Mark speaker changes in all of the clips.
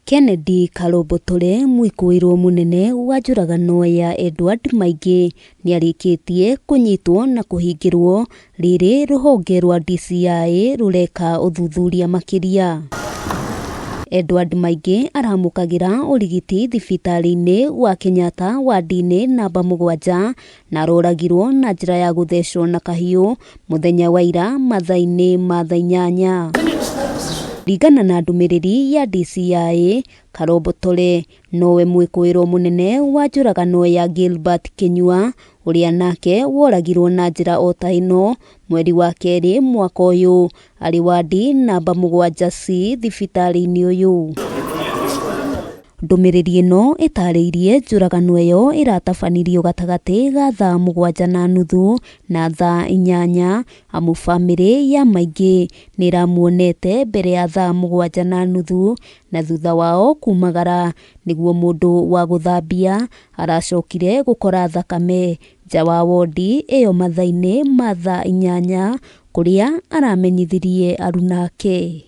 Speaker 1: Kennedy Karobotore mwikuirwo munene wa njuragano ya Edward Maingĩ niarikitie kunyitwo na kuhingirwo riri ruhonge rwa DCI rureka uthuthuria makiria. Edward Maingĩ aramukagira urigiti thibitari-ini wa Kenyatta wadi-ini namba 7 na aroragirwo na njira ya guthecwo na kahiu muthenya wa ira mathaa-ini ma thaa 8. Ringana na ndumiriri ya DCI, Karobotore nowe mwikuirwo munene wa njuragano ya Gilbert Kinyua uria nake woragirwo na njira o ta ino mweri wa keri mwaka uyu ari wadi namba 7C thibitari-ini uyu. Ndumiriri ino itariirie njuragano iyo iratabanirio gatagati ga thaa 7:30 na thaa 8 amu family ya Maingĩ niramuonete mbere ya thaa 7:30 na thutha wao kumagara niguo mundu wa guthambia aracokire gukora thakame nja wa wodi iyo mathaa-ini ma thaa 8 kuria aramenyithirie arunake.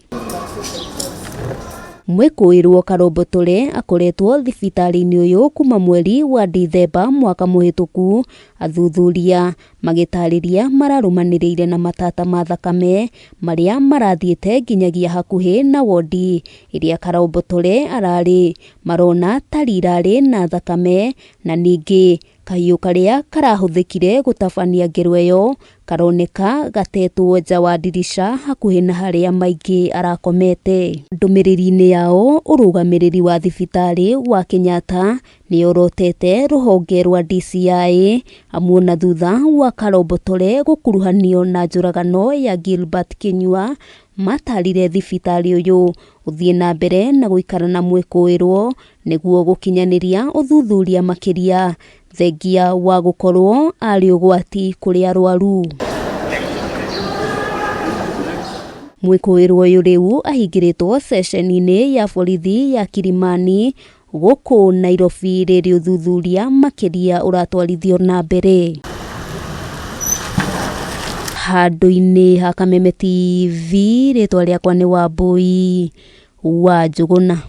Speaker 1: Mwikuirwo Karobotore akoretwo thibitari-ini uyu kuma mweri wa Dithemba mwaka muhituku athuthuria magitariria mararumaniriire na matata ma thakame maria marathiete nginyagia hakuhi na wodi iria Karobotore arari marona tarirari na thakame na ningi kahiu karia karahuthikire gutabania ngero iyo karoneka gatetwo nja wa dirisha hakuhi na haria Maingĩ arakomete. Ndumiriri-ini yao urugamiriri wa thibitari wa Kenyatta niorotete ruhonge rwa DCI amuona thutha wa Karobotore gukuruhanio na njuragano ya Gilbert Kinyua matarire thibitari uyu uthie na mbere na guikara na mwikuirwo niguo gukinyaniria uthuthuria makiria thengia wa gukorwo ari ugwati kuri arwaru. Mwikuirwo uyu riu ahingiritwo session-ini ya borithi ya Kilimani guku Nairobi riri uthuthuria makiria uratwarithio na mbere. Handu-ini ha Kameme TV ritwa riakwa ni Wambui wa Njuguna.